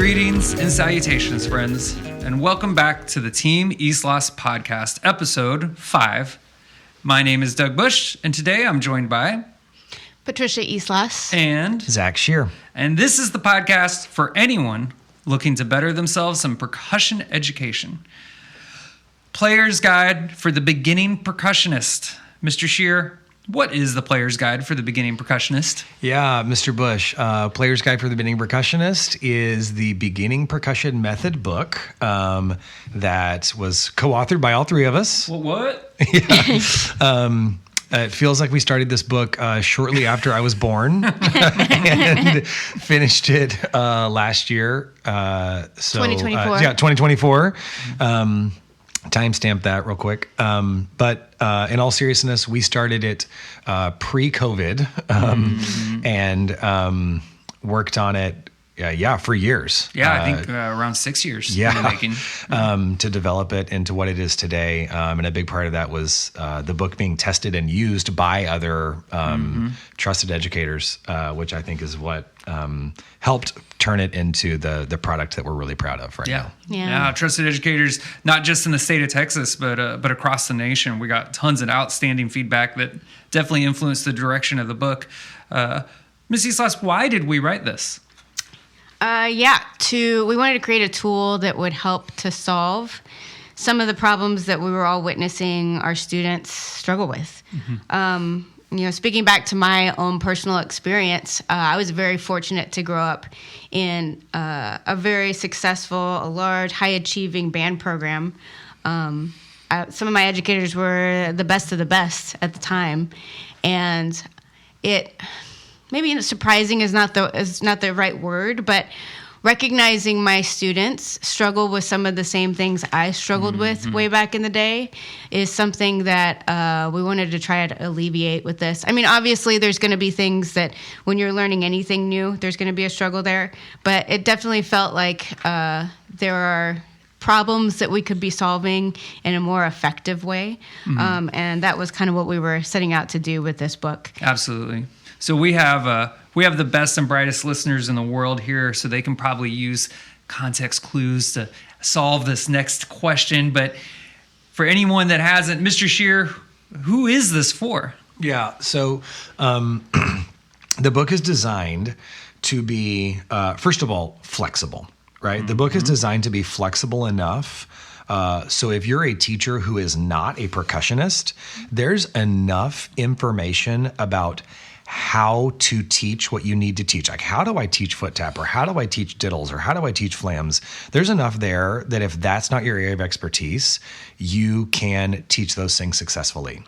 Greetings and salutations, friends, and welcome back to the TeamIslas podcast, episode 5. My name is Doug Bush, and today I'm joined by Patricia Islas and Zach Shear. And this is the podcast for anyone looking to better themselves in percussion education. Player's Guide for the Beginning Percussionist. Mr. Shear, what is the Player's Guide for the Beginning Percussionist? Yeah, Mr. Bush. Player's Guide for the Beginning Percussionist is the beginning percussion method book that was co-authored by all three of us. What? Yeah. It feels like we started this book shortly after I was born and finished it last year. 2024. 2024. Timestamp that real quick. But in all seriousness, we started it pre-COVID and worked on it. For years. Yeah, I think around 6 years in the making. To develop it into what it is today. And a big part of that was the book being tested and used by other trusted educators, which I think is what helped turn it into the product that we're really proud of right now. Yeah, trusted educators, not just in the state of Texas, but across the nation. We got tons of outstanding feedback that definitely influenced the direction of the book. Ms. Islas, why did we write this? We wanted to create a tool that would help to solve some of the problems that we were all witnessing our students struggle with. Speaking back to my own personal experience, I was very fortunate to grow up in a very successful, a large, high-achieving band program. Some of my educators were the best of the best at the time, and maybe surprising is not the right word, but recognizing my students struggle with some of the same things I struggled with way back in the day is something that we wanted to try to alleviate with this. I mean, obviously, there's going to be things that when you're learning anything new, there's going to be a struggle there, but it definitely felt like there are problems that we could be solving in a more effective way, and that was kind of what we were setting out to do with this book. Absolutely. So we have the best and brightest listeners in the world here, so they can probably use context clues to solve this next question. But for anyone that hasn't, Mr. Shear, who is this for? Yeah, so the book is designed to be, first of all, flexible, right? The book is designed to be flexible enough so if you're a teacher who is not a percussionist, there's enough information about how to teach what you need to teach. Like, how do I teach foot tap, or how do I teach diddles, or how do I teach flams? There's enough there that if that's not your area of expertise, you can teach those things successfully.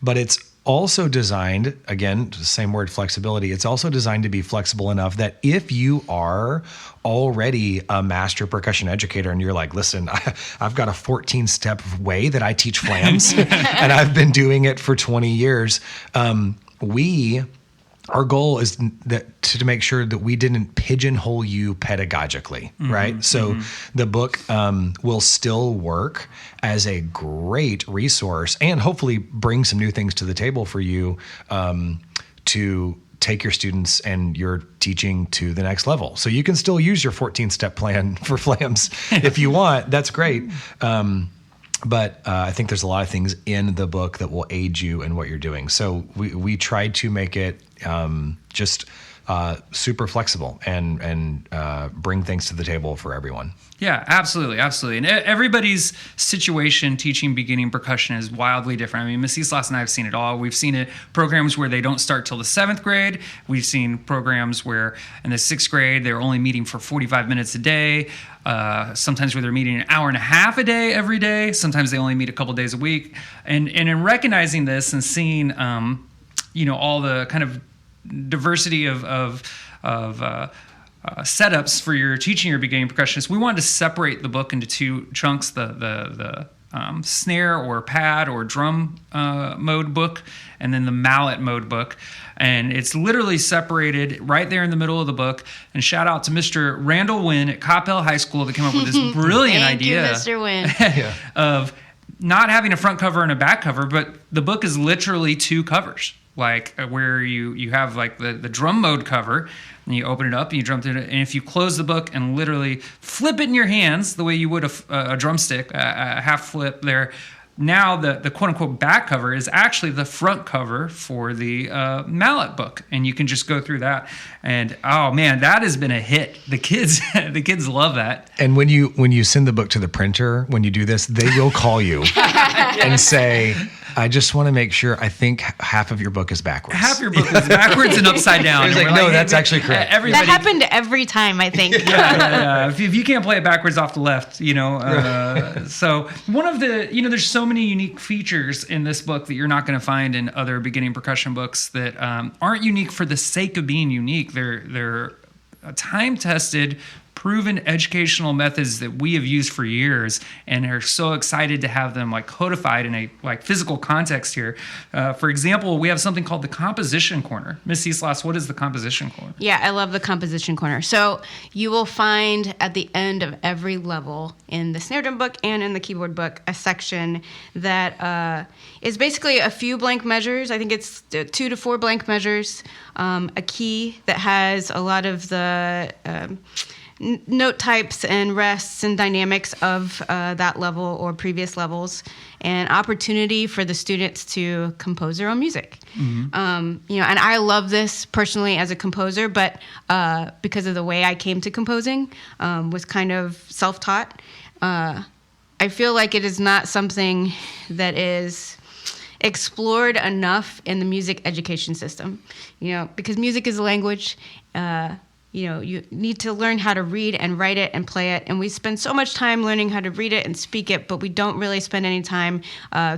But it's also designed, again, the same word, flexibility, it's also designed to be flexible enough that if you are already a master percussion educator and you're like, listen, I've got a 14-step way that I teach flams and I've been doing it for 20 years, our goal is to make sure that we didn't pigeonhole you pedagogically, right? So the book will still work as a great resource and hopefully bring some new things to the table for you to take your students and your teaching to the next level. So you can still use your 14-step plan for flams if you want. That's great. But I think there's a lot of things in the book that will aid you in what you're doing. So we tried to make it just super flexible and bring things to the table for everyone. Yeah, absolutely. And everybody's situation teaching beginning percussion is wildly different. I mean, Miss Islas and I have seen it all. We've seen it programs where they don't start till the 7th grade. We've seen programs where in the 6th grade they're only meeting for 45 minutes a day. Sometimes where they're meeting an hour and a half a day every day. Sometimes they only meet a couple days a week. And in recognizing this and seeing all the kind of diversity of setups for your teaching your beginning percussionist, we wanted to separate the book into 2 chunks: the snare or pad or drum mode book, and then the mallet mode book. And it's literally separated right there in the middle of the book. And shout out to Mr. Randall Wynn at Coppell High School that came up with this brilliant idea. Thank you, Mr. Wynn. of not having a front cover and a back cover, but the book is literally 2 covers. like where you have like the drum mode cover, and you open it up and you drum through it. And if you close the book and literally flip it in your hands the way you would a drumstick, a half flip there, now the quote unquote back cover is actually the front cover for the mallet book, and you can just go through that. And oh man, that has been a hit. The kids love that. And when you send the book to the printer, when you do this, they will call you and say, I just want to make sure. I think half of your book is backwards. Half your book is backwards and upside down. It's like, no, that's actually correct. That happened every time, I think. Yeah. If you can't play it backwards off the left, So one of the, there's so many unique features in this book that you're not going to find in other beginning percussion books that aren't unique for the sake of being unique. They're time-tested, proven educational methods that we have used for years, and are so excited to have them like codified in a like physical context here. For example, we have something called the composition corner. Miss Islas, what is the composition corner? Yeah, I love the composition corner. So you will find at the end of every level in the snare drum book and in the keyboard book a section that is basically a few blank measures. I think it's 2 to 4 blank measures, a key that has a lot of the note types and rests and dynamics of that level or previous levels, and opportunity for the students to compose their own music. Mm-hmm. And I love this personally as a composer, but because of the way I came to composing, was kind of self-taught. I feel like it is not something that is explored enough in the music education system, because music is a language. You need to learn how to read and write it and play it. And we spend so much time learning how to read it and speak it, but we don't really spend any time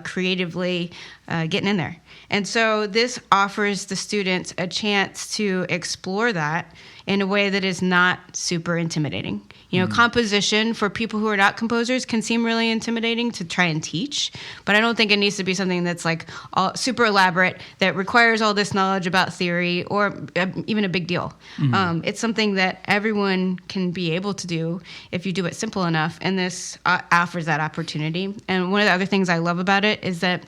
creatively getting in there. And so this offers the students a chance to explore that in a way that is not super intimidating. Composition for people who are not composers can seem really intimidating to try and teach, but I don't think it needs to be something that's like all super elaborate that requires all this knowledge about theory or even a big deal. Mm-hmm. It's something that everyone can be able to do if you do it simple enough, and this offers that opportunity. And one of the other things I love about it is that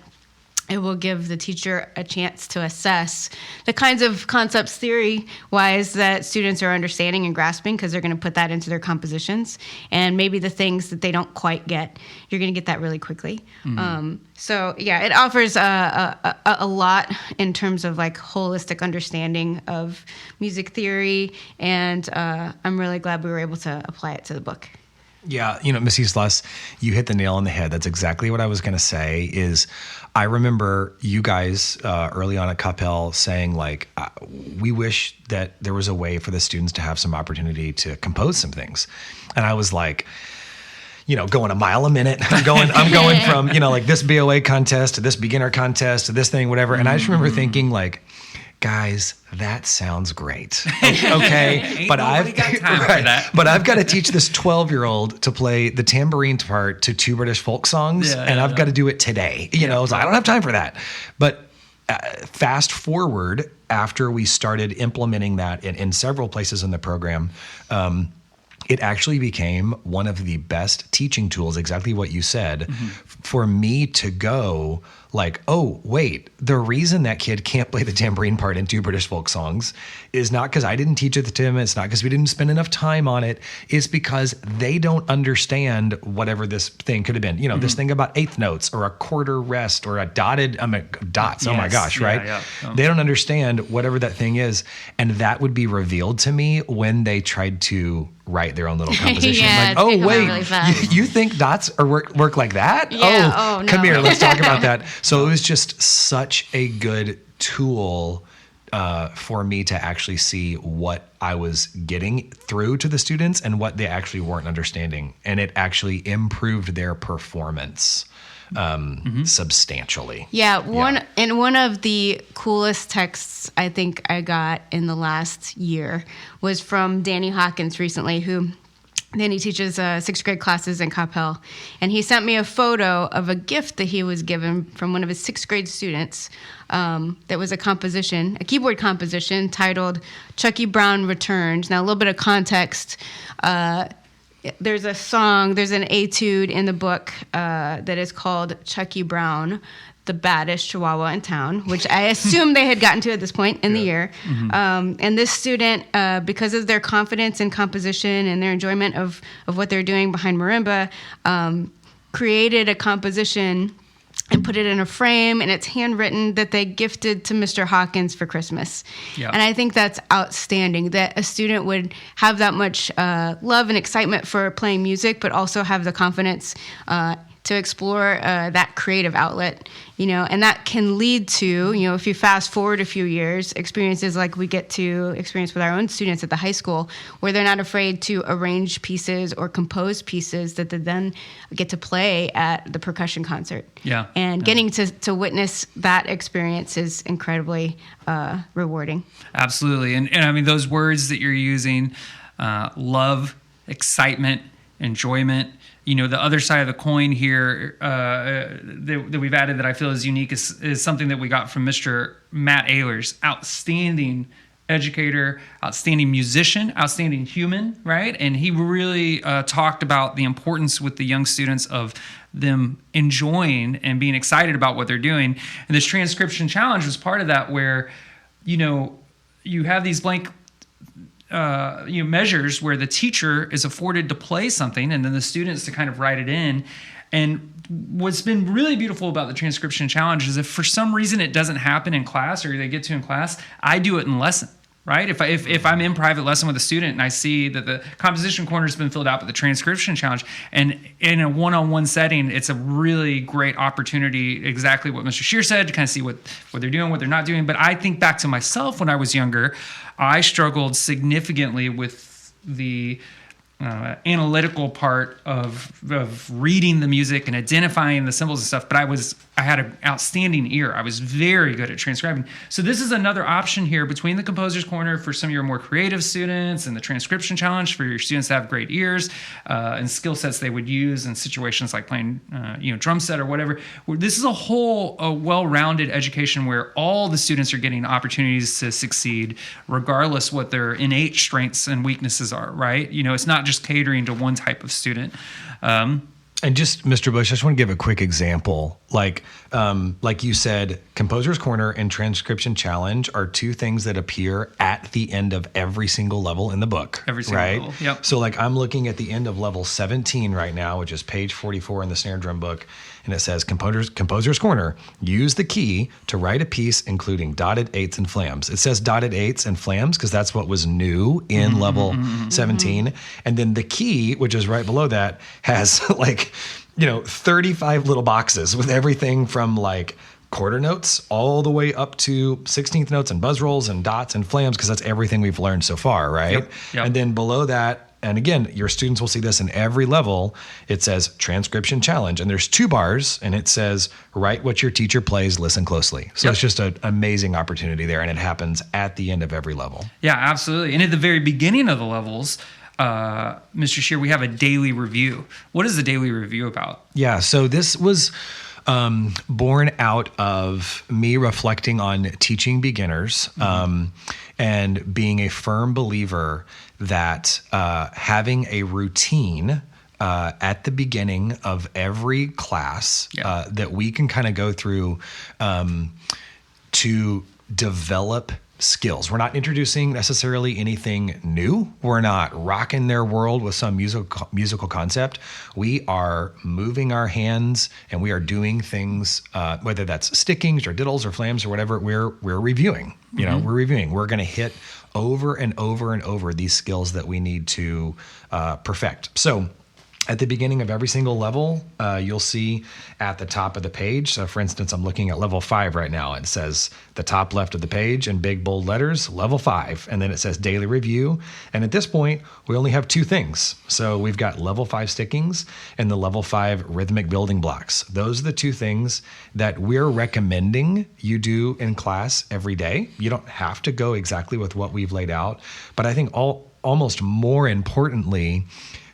it will give the teacher a chance to assess the kinds of concepts theory-wise that students are understanding and grasping, because they're going to put that into their compositions. And maybe the things that they don't quite get, you're going to get that really quickly. Mm-hmm. It offers a lot in terms of like holistic understanding of music theory, and I'm really glad we were able to apply it to the book. Yeah, Miss Islas, you hit the nail on the head. That's exactly what I was going to say. Is I remember you guys early on at Capel saying like, we wish that there was a way for the students to have some opportunity to compose some things, and I was like, going a mile a minute. I'm going from like this BOA contest to this beginner contest to this thing, whatever. And I just remember thinking like, guys, that sounds great. Okay, but I've got time for that. But I've got to teach this 12-year-old to play the tambourine part to 2 British folk songs, and I've got to do it today. So I don't have time for that. But fast forward, after we started implementing that in several places in the program, it actually became one of the best teaching tools, exactly what you said, for me to go like, oh, wait, the reason that kid can't play the tambourine part in 2 British folk songs is not because I didn't teach it to him. It's not because we didn't spend enough time on it. It's because they don't understand whatever this thing could have been. This thing about eighth notes or a quarter rest or a dotted, dots. Yes, oh my gosh, right? Yeah. They don't understand whatever that thing is. And that would be revealed to me when they tried to write their own little composition. Like, oh, wait, really you think dots are work like that? Yeah. Oh, no. Come here, let's talk about that. So it was just such a good tool for me to actually see what I was getting through to the students and what they actually weren't understanding. And it actually improved their performance substantially. Yeah, one of the coolest texts I think I got in the last year was from Danny Hawkins recently, who then he teaches 6th grade classes in Capel. And he sent me a photo of a gift that he was given from one of his 6th grade students that was a keyboard composition titled Chucky Brown Returns. Now, a little bit of context. There's an etude in the book that is called Chucky Brown the baddest Chihuahua in town, which I assume they had gotten to at this point in the year. And this student, because of their confidence in composition and their enjoyment of what they're doing behind marimba, created a composition and put it in a frame, and it's handwritten, that they gifted to Mr. Hawkins for Christmas. And I think that's outstanding, that a student would have that much love and excitement for playing music, but also have the confidence to explore that creative outlet, and that can lead to, if you fast forward a few years, experiences like we get to experience with our own students at the high school, where they're not afraid to arrange pieces or compose pieces that they then get to play at the percussion concert. And getting to witness that experience is incredibly rewarding. Absolutely. And I mean, those words that you're using, love, excitement, enjoyment, the other side of the coin here that we've added that I feel is unique is something that we got from Mr. Matt Ehlers, outstanding educator, outstanding musician, outstanding human, right? And he really talked about the importance with the young students of them enjoying and being excited about what they're doing. And this transcription challenge was part of that, where, you have these blank measures where the teacher is afforded to play something and then the students to kind of write it in. And what's been really beautiful about the transcription challenge is if for some reason it doesn't happen in class, or they get to in class, I do it in lesson, right? If I'm in private lesson with a student and I see that the composition corner has been filled out with the transcription challenge, and in a one-on-one setting, it's a really great opportunity, exactly what Mr. Shear said, to kind of see what they're doing, what they're not doing. But I think back to myself when I was younger, I struggled significantly with the analytical part of reading the music and identifying the symbols and stuff, but I had an outstanding ear. I was very good at transcribing. So this is another option here between the Composer's Corner for some of your more creative students, and the transcription challenge for your students that have great ears and skill sets they would use in situations like playing drum set or whatever. This is a well-rounded education where all the students are getting opportunities to succeed regardless what their innate strengths and weaknesses are, right? It's not just catering to one type of student. And just, Mr. Bush, I just want to give a quick example. Like you said, Composer's Corner and Transcription Challenge are two things that appear at the end of every single level in the book. Every single level, yep. So I'm looking at the end of level 17 right now, which is page 44 in the snare drum book. And it says, Composer's Corner, use the key to write a piece including dotted eighths and flams. It says dotted eighths and flams because that's what was new in level 17. And then the key, which is right below that, has 35 little boxes with everything from quarter notes all the way up to 16th notes and buzz rolls and dots and flams, because that's everything we've learned so far, right? Yep. And then below that, and again, your students will see this in every level, it says Transcription Challenge. And there's 2 bars, and it says, write what your teacher plays, listen closely. So It's just an amazing opportunity there, and it happens at the end of every level. Yeah, absolutely. And at the very beginning of the levels, Mr. Shear, we have a daily review. What is the daily review about? Yeah, so this was born out of me reflecting on teaching beginners and being a firm believer that having a routine at the beginning of every class that we can kind of go through to develop skills. We're not introducing necessarily anything new. We're not rocking their world with some musical concept. We are moving our hands and we are doing things, whether that's stickings or diddles or flams or whatever. We're reviewing. We're reviewing. We're going to hit over and over and over these skills that we need to perfect. So at the beginning of every single level, you'll see at the top of the page. So for instance, I'm looking at level 5 right now. It says the top left of the page in big bold letters, level 5. And then it says daily review. And at this point, we only have 2 things. So we've got level 5 stickings and the level 5 rhythmic building blocks. Those are the 2 things that we're recommending you do in class every day. You don't have to go exactly with what we've laid out. But I think almost more importantly,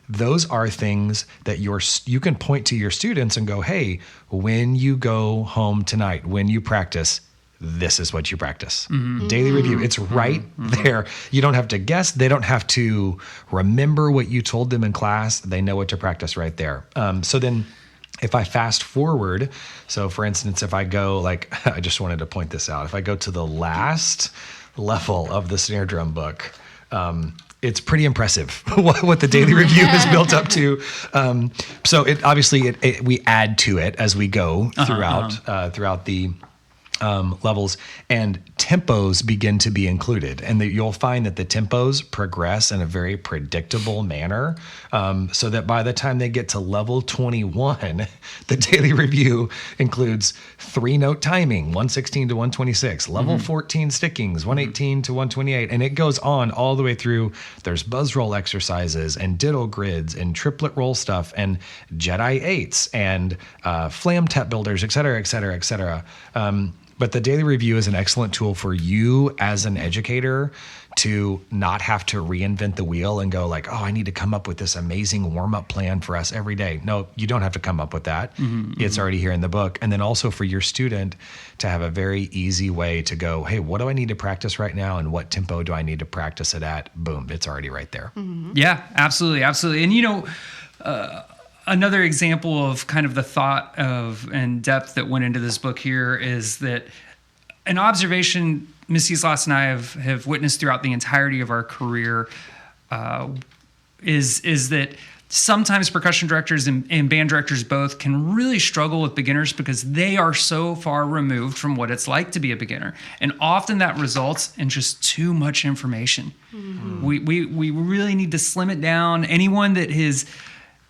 those are things that you can point to your students and go, hey, when you go home tonight, when you practice, this is what you practice. Daily review. It's right there. You don't have to guess. They don't have to remember what you told them in class. They know what to practice right there. So then if I fast forward, so for instance, if I go I just wanted to point this out. If I go to the last level of the snare drum book, it's pretty impressive what the daily review is built up to. So it obviously we add to it as we go throughout the levels, and tempos begin to be included, and you'll find that the tempos progress in a very predictable manner, so that by the time they get to level 21, the daily review includes 3-note timing, 116 to 126, level 14 stickings, 118 to 128, and it goes on all the way through. There's buzz roll exercises and ditto grids and triplet roll stuff and Jedi 8s and flam tap builders, et cetera, et cetera, et cetera. But the daily review is an excellent tool for you as an educator to not have to reinvent the wheel and go I need to come up with this amazing warm-up plan for us every day. No, you don't have to come up with that. It's already here in the book. And then also for your student to have a very easy way to go, hey, what do I need to practice right now? And what tempo do I need to practice it at? Boom, it's already right there. Yeah, absolutely. Absolutely. And, another example of kind of the thought of and depth that went into this book here is that an observation Miss Islas and I have witnessed throughout the entirety of our career is that sometimes percussion directors and band directors both can really struggle with beginners because they are so far removed from what it's like to be a beginner. And often that results in just too much information. We really need to slim it down. Anyone that is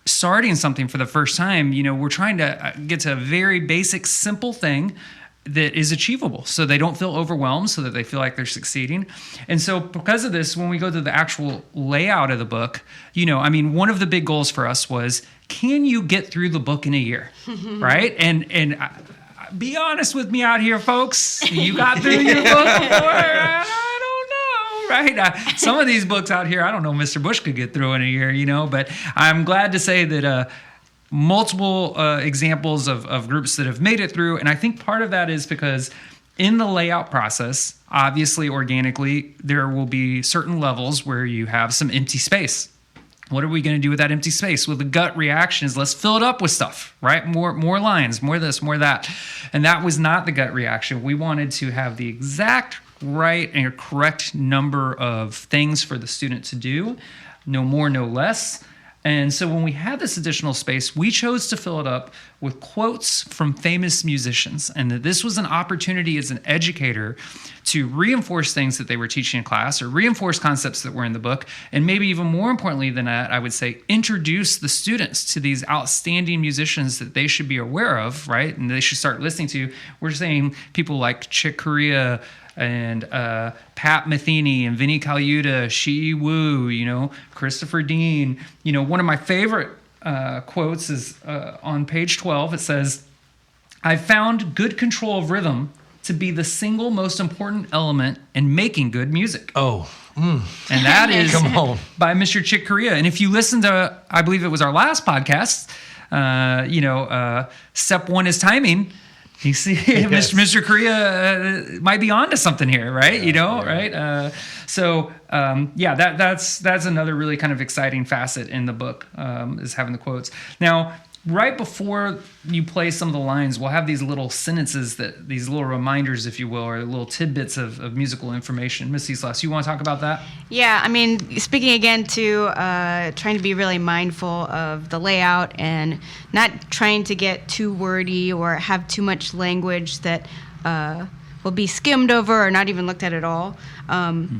starting something for the first time, we're trying to get to a very basic, simple thing that is achievable so they don't feel overwhelmed, so that they feel like they're succeeding. And so because of this, when we go to the actual layout of the book, one of the big goals for us was, can you get through the book in a year? Right? And be honest with me out here, folks. You got through your book before? Right. Some of these books out here, I don't know, Mr. Bush could get through in a year, but I'm glad to say that multiple examples of groups that have made it through. And I think part of that is because in the layout process, obviously, organically, there will be certain levels where you have some empty space. What are we going to do with that empty space? Well, the gut reaction is let's fill it up with stuff, right? More lines, more this, more that. And that was not the gut reaction. We wanted to have the exact right and correct number of things for the student to do, no more, no less. And so when we had this additional space, we chose to fill it up with quotes from famous musicians, and that this was an opportunity as an educator to reinforce things that they were teaching in class or reinforce concepts that were in the book. And maybe even more importantly than that, I would say introduce the students to these outstanding musicians that they should be aware of, right? And they should start listening to. We're saying people like Chick Corea and Pat Metheny and Vinnie Colaiuta, Shi Wu, Christopher Dean. One of my favorite quotes is on page 12. It says, "I've found good control of rhythm to be the single most important element in making good music." Oh. And that is Come on. by Mr. Chick Corea. And if you listen to, I believe it was our last podcast, step one is timing. You see, yes. Mr. Korea might be onto something here, right? Right? That's another really kind of exciting facet in the book, is having the quotes. Now, right before you play some of the lines, we'll have these little sentences, these little reminders, if you will, or little tidbits of musical information. Miss Islas, you want to talk about that? Yeah, speaking again to trying to be really mindful of the layout and not trying to get too wordy or have too much language that will be skimmed over or not even looked at all.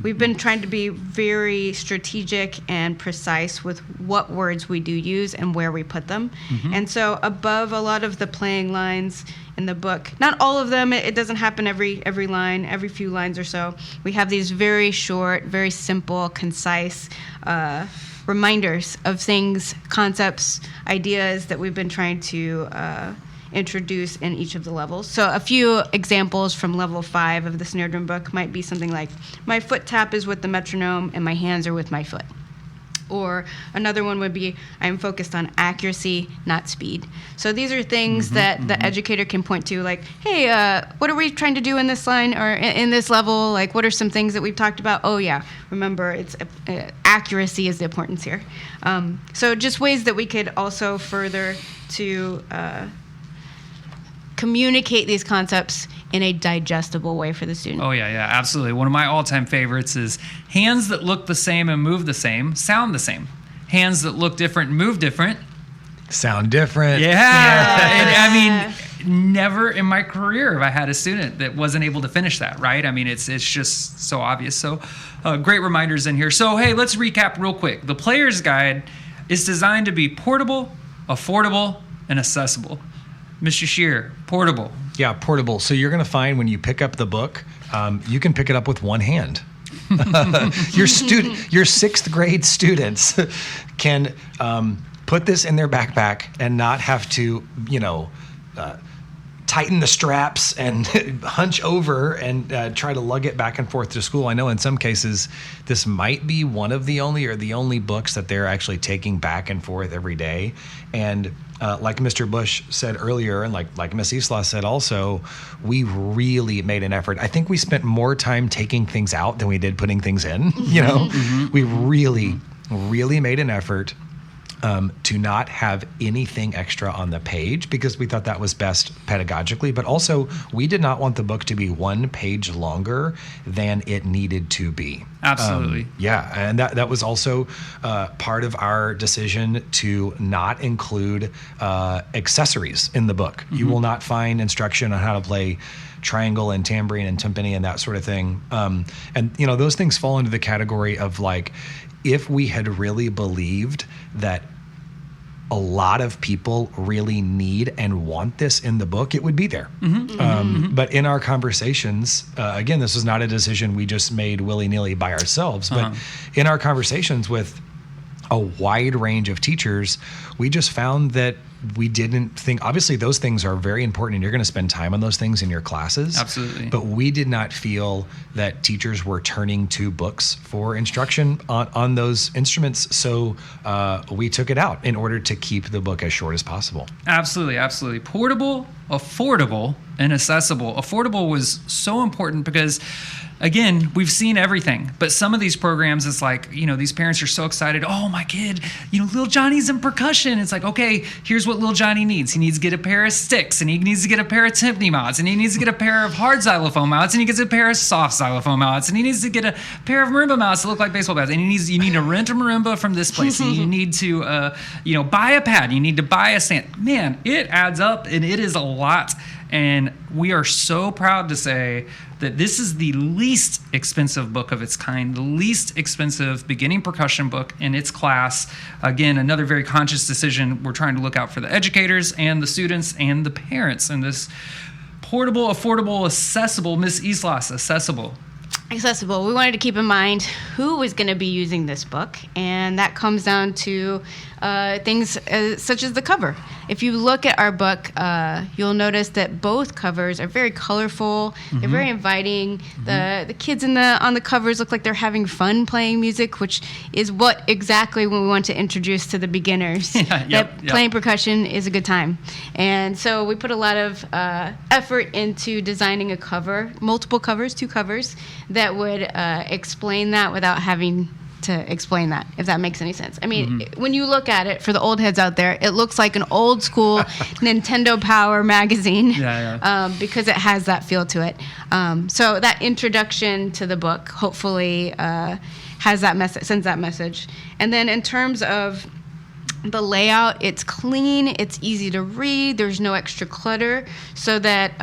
We've been trying to be very strategic and precise with what words we do use and where we put them. And so above a lot of the playing lines in the book, not all of them, it doesn't happen every line, every few lines or so. We have these very short, very simple, concise reminders of things, concepts, ideas that we've been trying to introduce in each of the levels. So a few examples from level 5 of the snare drum book might be something like, my foot tap is with the metronome and my hands are with my foot. Or another one would be, I'm focused on accuracy, not speed. So these are things that the educator can point to, like, hey, what are we trying to do in this line or in this level? Like, what are some things that we've talked about? Oh, yeah, remember, it's accuracy is the importance here. So just ways that we could also further to communicate these concepts in a digestible way for the student. Oh, yeah, absolutely. One of my all-time favorites is hands that look the same and move the same, sound the same. Hands that look different and move different. Sound different. Yeah. And I mean, never in my career have I had a student that wasn't able to finish that, right? I mean, it's just so obvious. So great reminders in here. So, hey, let's recap real quick. The Player's Guide is designed to be portable, affordable, and accessible. Mr. Shear, portable. Yeah, portable. So you're going to find when you pick up the book, you can pick it up with one hand. Your 6th grade students can put this in their backpack and not have to, tighten the straps and hunch over and try to lug it back and forth to school. I know in some cases this might be one of the only books that they're actually taking back and forth every day. And like Mr. Bush said earlier, and like Miss Islas said also, we really made an effort. I think we spent more time taking things out than we did putting things in. We really made an effort to not have anything extra on the page because we thought that was best pedagogically, but also we did not want the book to be one page longer than it needed to be. Absolutely. And that was also part of our decision to not include accessories in the book. You will not find instruction on how to play triangle and tambourine and timpani and that sort of thing. And those things fall into the category of, like, if we had really believed that a lot of people really need and want this in the book, it would be there. But in our conversations, again, this was not a decision we just made willy-nilly by ourselves, but in our conversations with a wide range of teachers, we just found that we didn't think, obviously those things are very important and you're going to spend time on those things in your classes. Absolutely. But we did not feel that teachers were turning to books for instruction on those instruments. So we took it out in order to keep the book as short as possible. Absolutely. Portable, affordable, and accessible. Affordable was so important because, again, we've seen everything, but some of these programs, it's like, these parents are so excited. Oh, my kid, little Johnny's in percussion. It's like, okay, here's what little Johnny needs. He needs to get a pair of sticks, and he needs to get a pair of timpani mounts, and he needs to get a pair of hard xylophone mounts, and he gets a pair of soft xylophone mounts, and he needs to get a pair of marimba mounts that look like baseball bats, and you need to rent a marimba from this place, and you need to, buy a pad, you need to buy a stand. Man, it adds up, and it is a lot. And we are so proud to say that this is the least expensive book of its kind, the least expensive beginning percussion book in its class. Again, another very conscious decision. We're trying to look out for the educators and the students and the parents in this portable, affordable, accessible, Miss Islas, accessible. Accessible. We wanted to keep in mind who was going to be using this book, and that comes down to things such as the cover. If you look at our book, you'll notice that both covers are very colorful. They're very inviting. The kids on the covers look like they're having fun playing music, which is what exactly when we want to introduce to the beginners playing percussion is a good time. And so we put a lot of effort into designing a cover, multiple covers, 2 covers, that would explain that without having to explain that, if that makes any sense. I mean, when you look at it, for the old heads out there, it looks like an old school Nintendo Power magazine because it has that feel to it. So that introduction to the book hopefully has that message, sends that message. And then in terms of the layout, it's clean, it's easy to read, there's no extra clutter, so that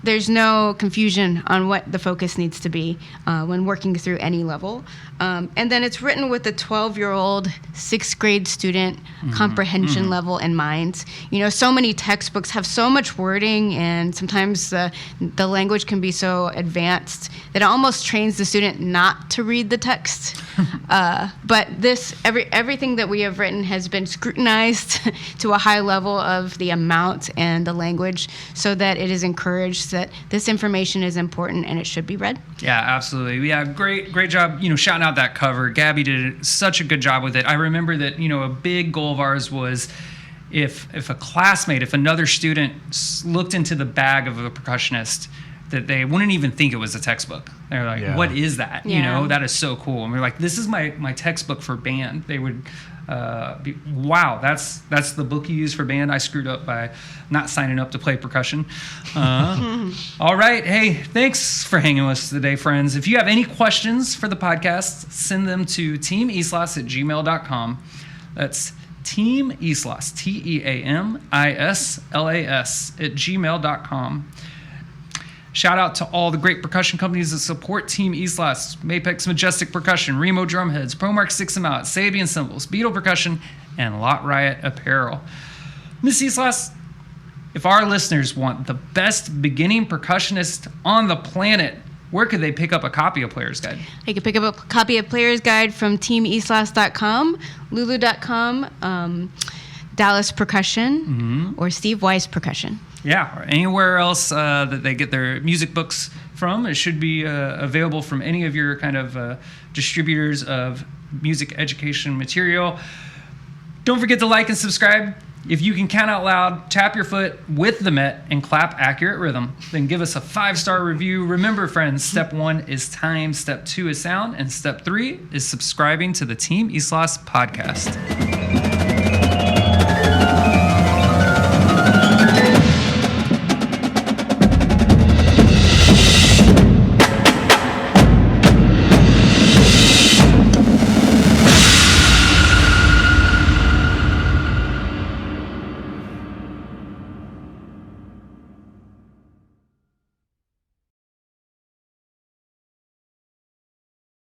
there's no confusion on what the focus needs to be when working through any level. And then it's written with a 12-year-old 6th grade student comprehension level in mind. So many textbooks have so much wording, and sometimes the language can be so advanced that it almost trains the student not to read the text. But everything that we have written has been scrutinized to a high level of the amount and the language, so that it is encouraged that this information is important and it should be read. Yeah, absolutely. Yeah, great job, shouting out that cover. Gabby did such a good job with it. I remember that, a big goal of ours was if another student looked into the bag of a percussionist, that they wouldn't even think it was a textbook. They're like, what is that? Yeah. That is so cool. And we're like, this is my textbook for band. They would wow, that's the book you use for band. I screwed up by not signing up to play percussion. All right. Hey, thanks for hanging with us today, friends. If you have any questions for the podcast, send them to teamislas@gmail.com. That's TeamIslas, TeamIslas @gmail.com. Shout out to all the great percussion companies that support Team Islas: Mapex Majestic Percussion, Remo Drumheads, ProMark 6 Out, Sabian Cymbals, Beetle Percussion, and Lot Riot Apparel. Miss Islas, if our listeners want the best beginning percussionist on the planet, where could they pick up a copy of Player's Guide? They can pick up a copy of Player's Guide from TeamIslas.com, Lulu.com, Dallas Percussion, or Steve Weiss Percussion. Yeah, or anywhere else that they get their music books from. It should be available from any of your kind of distributors of music education material. Don't forget to like and subscribe. If you can count out loud, tap your foot with the Met, and clap accurate rhythm. Then give us a 5-star review. Remember, friends, step 1 is time, step 2 is sound, and step 3 is subscribing to the Team Islas podcast.